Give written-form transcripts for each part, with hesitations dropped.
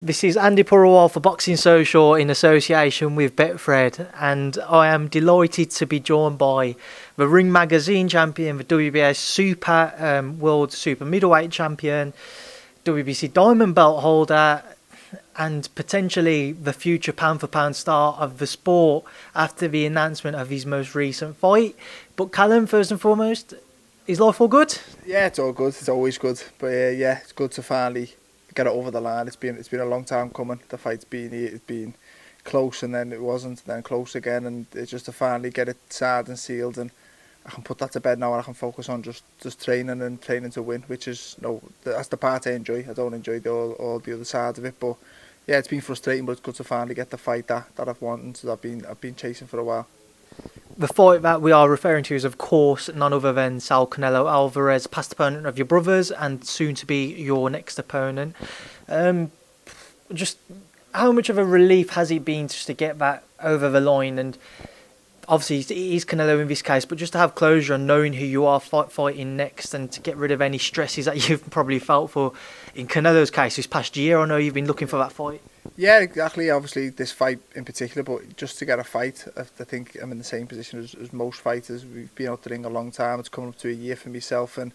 This is Andy Purewal for Boxing Social in association with Betfred, and I am delighted to be joined by the Ring Magazine champion, the WBA World Super Middleweight champion, WBC Diamond Belt holder, and potentially the future pound-for-pound star of the sport after the announcement of his most recent fight. But Callum, first and foremost, is life all good? Yeah, it's all good. It's always good. But yeah, it's good to finally get it over the line. It's been a long time coming. The fight's been here. It's been close, and then it wasn't, then close again, and it's just to finally get it signed and sealed, and I can put that to bed now, and I can focus on just training and training to win, which is that's the part I enjoy. I don't enjoy all the other side of it, but yeah, it's been frustrating, but it's good to finally get the fight that I've wanted, that I've been chasing for a while. The fight that we are referring to is, of course, none other than Saul Canelo Alvarez, past opponent of your brothers and soon to be your next opponent. Just how much of a relief has it been just to get that over the line? And obviously it is Canelo in this case, but just to have closure and knowing who you are fighting next, and to get rid of any stresses that you've probably felt for, in Canelo's case, this past year. I know you've been looking for that fight. Yeah, exactly. Obviously, this fight in particular, but just to get a fight, I think I'm in the same position as most fighters. We've been out the ring a long time. It's coming up to a year for myself, and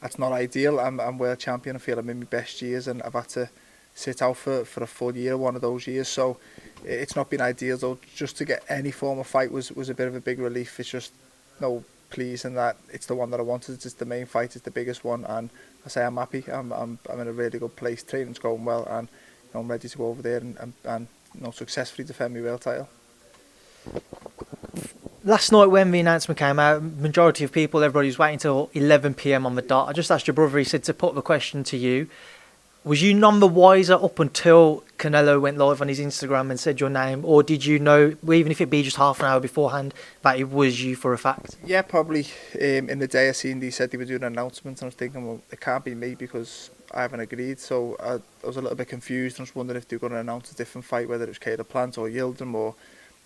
that's not ideal. I'm world champion. I feel I'm in my best years, and I've had to sit out for a full year, one of those years. So it's not been ideal. So just to get any form of fight was a bit of a big relief. It's just pleasing that it's the one that I wanted. It's the main fight. It's the biggest one, and I say I'm happy. I'm in a really good place. Training's going well, and I'm ready to go over there and successfully defend my world title. Last night when the announcement came out, majority of people, everybody was waiting till 11 p.m. on the dot. I just asked your brother, he said to put the question to you. Was you none the wiser up until Canelo went live on his Instagram and said your name, or did you know, even if it be just half an hour beforehand, that it was you for a fact? Yeah, probably. In the day I seen they said they were doing an announcement, and I was thinking, well, it can't be me because I haven't agreed. So I was a little bit confused. I was wondering if they were going to announce a different fight, whether it was Caleb Plant or Yildirim or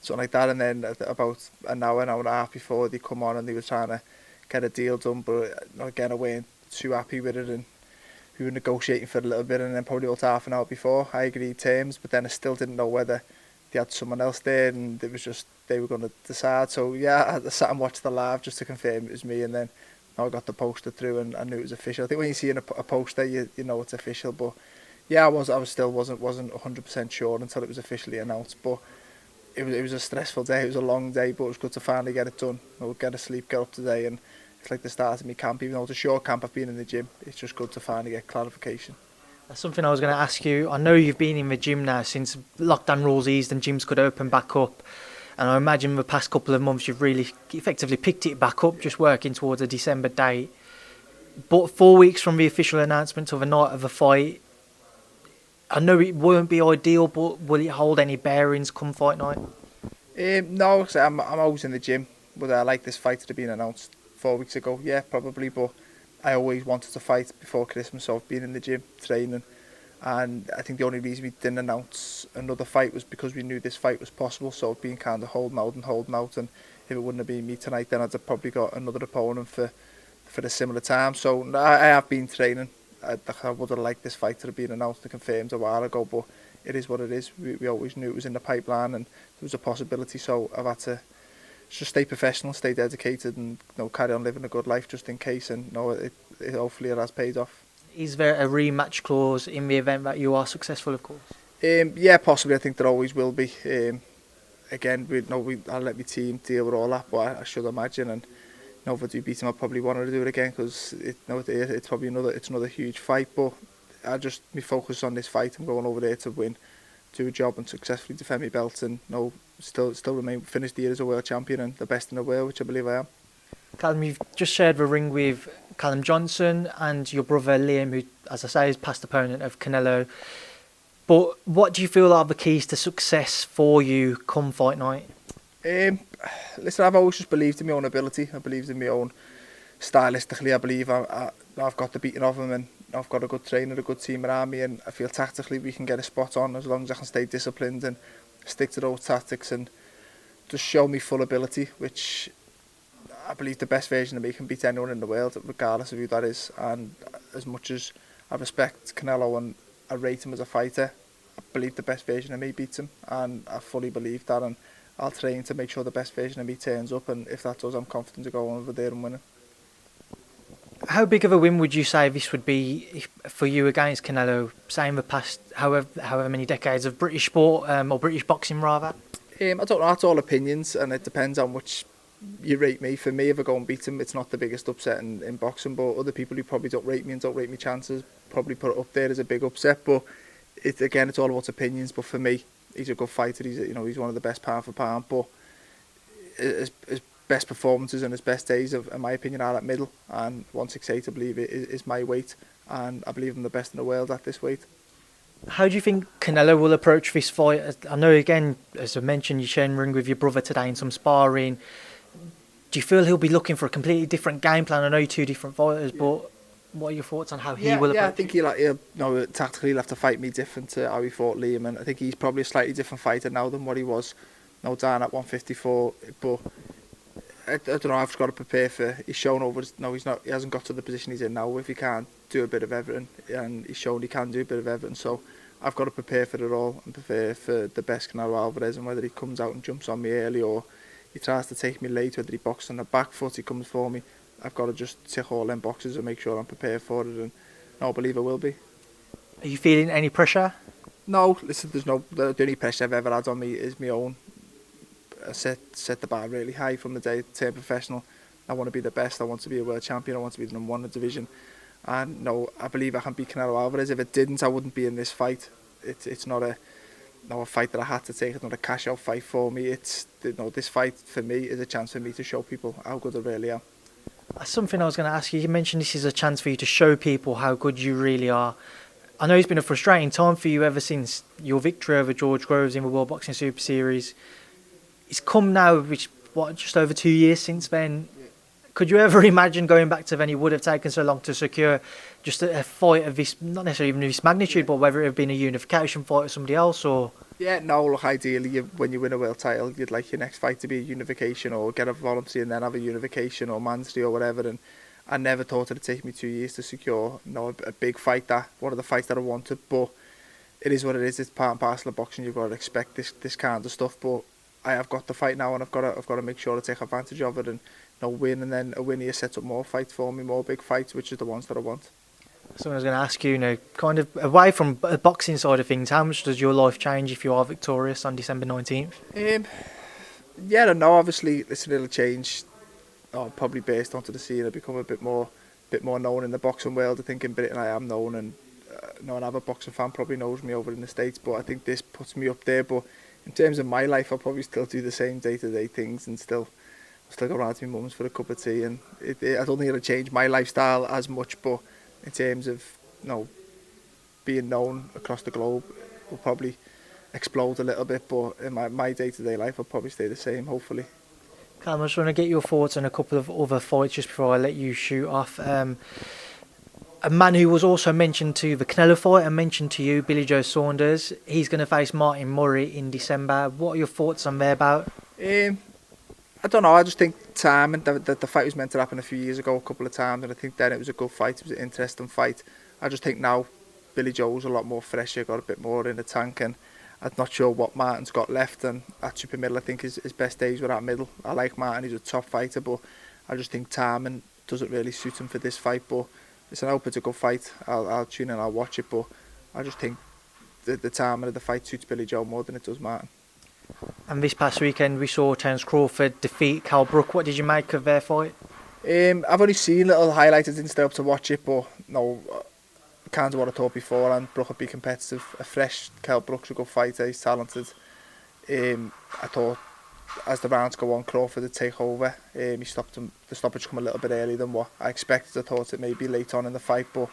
something like that. And then about an hour and a half before, they come on and they were trying to get a deal done, but again, I weren't too happy with it, and we were negotiating for a little bit, and then probably about half an hour before I agreed terms, but then I still didn't know whether they had someone else there, and it was just they were going to decide. So yeah, I sat and watched the live just to confirm it was me, and then I got the poster through and I knew it was official. I think when you see a poster, you know it's official, but yeah, I still wasn't 100% sure until it was officially announced. But it was a stressful day. It was a long day, but it was good to finally get it done. Get to sleep, get up today, and it's like the start of my camp. Even though it's a short camp, I've been in the gym. It's just good to finally get clarification. That's something I was going to ask you. I know you've been in the gym now since lockdown rules eased and gyms could open back up. And I imagine the past couple of months you've really effectively picked it back up, just working towards a December date. But 4 weeks from the official announcement to the night of the fight, I know it won't be ideal, but will it hold any bearings come fight night? No, I'm always in the gym. Would I like this fight to have been announced 4 weeks ago? Yeah, probably, but I always wanted to fight before Christmas, so I've been in the gym training, and I think the only reason we didn't announce another fight was because we knew this fight was possible, so I've been kind of holding out, and if it wouldn't have been me tonight, then I'd have probably got another opponent for a similar time. So I have been training. I would have liked this fight to have been announced and confirmed a while ago, but it is what it is. We always knew it was in the pipeline and there was a possibility, so I've had to just stay professional, stay dedicated, and carry on living a good life just in case, and hopefully it has paid off. Is there a rematch clause in the event that you are successful, of course? Yeah, possibly. I think there always will be. Again, I'll let my team deal with all that, but I should imagine, and if I do beat him, I'll probably want to do it again because it's probably another huge fight. But I just me focus on this fight. I'm going over there to win, do a job, and successfully defend my belt, and still finish the year as a world champion and the best in the world, which I believe I am. Callum, you've just shared the ring with Callum Johnson and your brother Liam, who, as I say, is past opponent of Canelo. But what do you feel are the keys to success for you come fight night? Listen, I've always just believed in my own ability. I believed in my own stylistically. I believe I've got the beating of him, and I've got a good trainer, a good team around me, and I feel tactically we can get a spot on as long as I can stay disciplined and stick to those tactics and just show me full ability, which I believe the best version of me can beat anyone in the world, regardless of who that is. And as much as I respect Canelo and I rate him as a fighter, I believe the best version of me beats him, and I fully believe that. And I'll train to make sure the best version of me turns up, and if that does, I'm confident to go over there and win it. How big of a win would you say this would be for you against Canelo, say in the past however many decades of British sport, or British boxing rather? I don't know, that's all opinions, and it depends on which you rate me. For me, if I go and beat him, it's not the biggest upset in boxing, but other people who probably don't rate me and don't rate me chances probably put it up there as a big upset. But it's all about opinions. But for me, he's a good fighter. He's one of the best pound for pound. But his best performances and his best days, in my opinion, are at middle. And 168, I believe, is my weight, and I believe I'm the best in the world at this weight. How do you think Canelo will approach this fight? I know, again, as I mentioned, you're sharing ring with your brother today in some sparring. Do you feel he'll be looking for a completely different game plan? I know you're two different fighters, but what are your thoughts on how he will approach? Yeah, I think tactically he'll have to fight me different to how he fought Liam, and I think he's probably a slightly different fighter now than what he was down at 154. But I don't know, I've just got to prepare for. He's shown over. No, he hasn't got to the position he's in now. If he can't do a bit of everything, and he's shown he can do a bit of everything, so I've got to prepare for it all and prepare for the best Canelo Alvarez, and whether he comes out and jumps on me early or he tries to take me late, whether he boxes on the back foot, he comes for me. I've got to just tick all them boxes and make sure I'm prepared for it, and I believe I will be. Are you feeling any pressure? No, listen, the only pressure I've ever had on me is my own. I set the bar really high from the day I turned professional. I want to be the best, I want to be a world champion, I want to be the number one in the division. And no, I believe I can beat Canelo Alvarez. If it didn't, I wouldn't be in this fight. It's not a fight that I had to take. It's not a cash out fight for me. This fight for me is a chance for me to show people how good I really am. That's something I was going to ask you. You mentioned this is a chance for you to show people how good you really are. I know it's been a frustrating time for you ever since your victory over George Groves in the World Boxing Super Series. It's come now, just over 2 years since then. Could you ever imagine going back to when it would have taken so long to secure just a fight of this, not necessarily even this magnitude, but whether it had been a unification fight with somebody else or... Yeah, no, look, ideally, when you win a world title, you'd like your next fight to be a unification or get a voluntary and then have a unification or mandatory or whatever. And I never thought it'd take me 2 years to secure a big fight, one of the fights that I wanted. But it is what it is. It's part and parcel of boxing. You've got to expect this kind of stuff. But I have got the fight now, and I've got to make sure to take advantage of it and win. And then a win here sets up more fights for me, more big fights, which are the ones that I want. So I was going to ask you, kind of away from the boxing side of things, how much does your life change if you are victorious on December 19th? Yeah, I don't know. Obviously, listen, it'll change. Probably based onto the scene, I'll become a bit more known in the boxing world. I think in Britain I am known, and another boxing fan probably knows me over in the States. But I think this puts me up there. But in terms of my life, I'll probably still do the same day-to-day things and still go round to my mum's for a cup of tea. And I don't think it'll change my lifestyle as much, but in terms of being known across the globe, will probably explode a little bit. But in my day-to-day life, I'll probably stay the same, hopefully. Callum, I just want to get your thoughts on a couple of other fights just before I let you shoot off. A man who was also mentioned to the Canelo fight and mentioned to you, Billy Joe Saunders. He's going to face Martin Murray in December. What are your thoughts on their bout? I don't know, I just think timing, the fight was meant to happen a few years ago a couple of times, and I think then it was a good fight, it was an interesting fight. I just think now Billy Joe's a lot more fresher, got a bit more in the tank, and I'm not sure what Martin's got left. And at super middle, I think his best days were at middle. I like Martin, he's a top fighter, but I just think timing doesn't really suit him for this fight. But listen, I hope it's a good fight. I'll tune in, I'll watch it, but I just think the timing of the fight suits Billy Joe more than it does Martin. And this past weekend we saw Terence Crawford defeat Cal Brook. What did you make of their fight? I've only seen little highlights, I didn't stay up to watch it, but no, kind of what I thought before, and Brook would be competitive. A fresh Cal Brook's a good fighter, he's talented. I thought as the rounds go on, Crawford would take over. He stopped him, the stoppage come a little bit earlier than what I expected. I thought it may be late on in the fight, but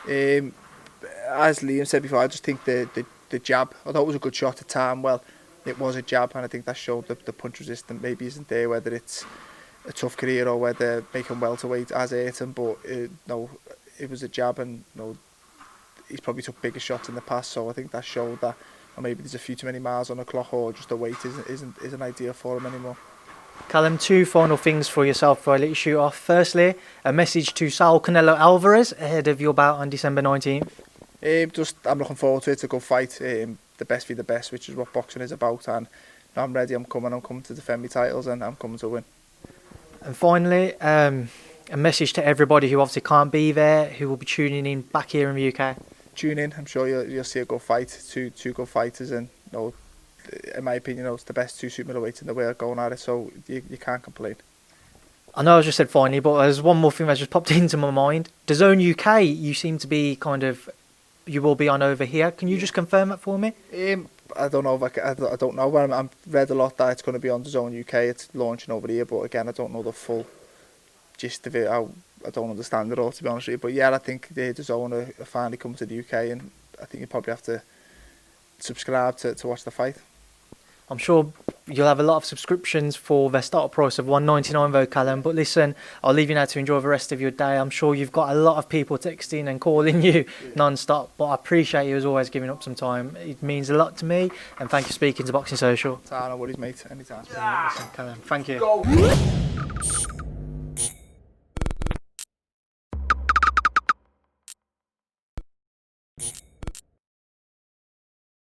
as Liam said before, I just think the jab, although it was a good shot at time, well, it was a jab, and I think that showed the punch resistance maybe isn't there, whether it's a tough career or whether making welterweight has hurt him, but no, it was a jab, and he's probably took bigger shots in the past, so I think that showed that or maybe there's a few too many miles on the clock, or just the weight isn't ideal for him anymore. Callum, two final things for yourself before I let you shoot off. Firstly, a message to Saul Canelo Alvarez ahead of your bout on December 19th. I'm looking forward to it. It's a good fight. The best be the best, which is what boxing is about. And I'm ready. I'm coming to defend my titles, and I'm coming to win. And finally, a message to everybody who obviously can't be there, who will be tuning in back here in the UK. Tune in. I'm sure you'll see a good fight. Two good fighters, and in my opinion, it's the best two super middleweights in the world going at it. So you can't complain. I know I just said finally, but there's one more thing that just popped into my mind. DAZN UK, you seem to be you will be on over here. Can you just confirm that for me? I don't know I don't know. I've read a lot that it's going to be on DAZN UK. It's launching over here, but again, I don't know the full gist of it. I don't understand it all, to be honest with you. But yeah, I think the DAZN are finally coming to the UK, and I think you probably have to subscribe to watch the fight. I'm sure you'll have a lot of subscriptions for the starter price of $1.99 though, Callum. But listen, I'll leave you now to enjoy the rest of your day. I'm sure you've got a lot of people texting and calling you non-stop, but I appreciate you as always giving up some time. It means a lot to me, and thank you for speaking to Boxing Social. No worries, mate. Anytime. Listen, Callum, thank you.